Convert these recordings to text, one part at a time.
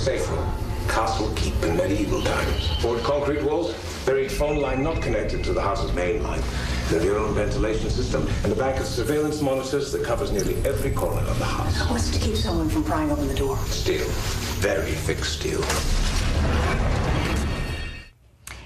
Safe room. Castle keep in medieval times. Poured concrete walls, buried phone line not connected to the house's main line. They have their own ventilation system and a bank of surveillance monitors that covers nearly every corner of the house. What's to keep someone from prying open the door? Steel. Very thick steel.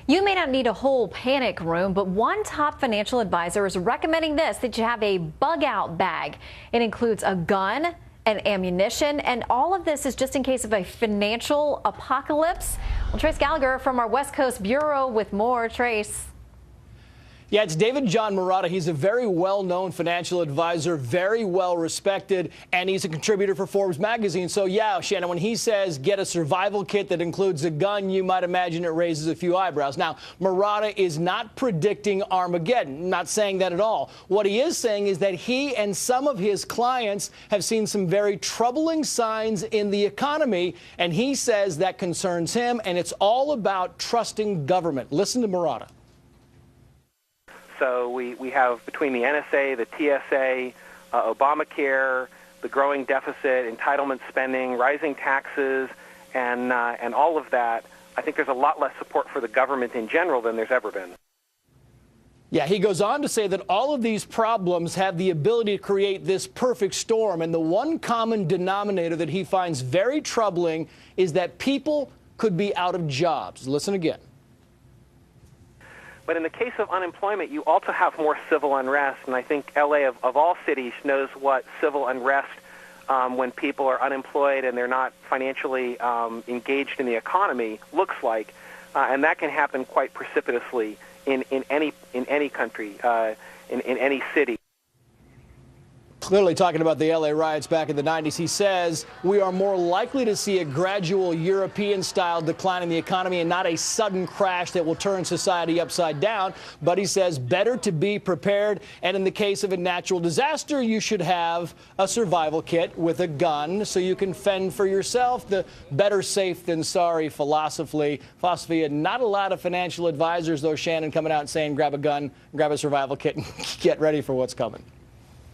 You may not need a whole panic room, but one top financial advisor is recommending that you have a bug-out bag. It includes a gun and ammunition, and all of this is just in case of a financial apocalypse. Well, Trace Gallagher from our West Coast Bureau with more. Trace. Yeah, it's David John Marotta. He's a very well-known financial advisor, very well-respected, and he's a contributor for Forbes magazine. So, yeah, Shannon, when he says get a survival kit that includes a gun, you might imagine it raises a few eyebrows. Now, Marotta is not predicting Armageddon, not saying that at all. What he is saying is that he and some of his clients have seen some very troubling signs in the economy, and he says that concerns him, and it's all about trusting government. Listen to Marotta. So we have between the NSA, the TSA, Obamacare, the growing deficit, entitlement spending, rising taxes, and all of that, I think there's a lot less support for the government in general than there's ever been. Yeah, he goes on to say that all of these problems have the ability to create this perfect storm, and the one common denominator that he finds very troubling is that people could be out of jobs. Listen again. But in the case of unemployment, you also have more civil unrest, and I think L.A. of all cities knows what civil unrest when people are unemployed and they're not financially engaged in the economy looks like, and that can happen quite precipitously in any country, in any city. Clearly talking about the L.A. riots back in the 90s, he says we are more likely to see a gradual European-style decline in the economy and not a sudden crash that will turn society upside down. But he says better to be prepared, and in the case of a natural disaster, you should have a survival kit with a gun so you can fend for yourself. The better safe than sorry philosophy. And not a lot of financial advisors, though, Shannon, coming out and saying grab a gun, grab a survival kit, and get ready for what's coming.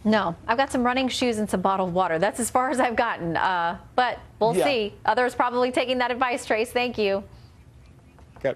No, I've got some running shoes and some bottled water. That's as far as I've gotten. But we'll see. Others probably taking that advice, Trace. Thank you. Okay.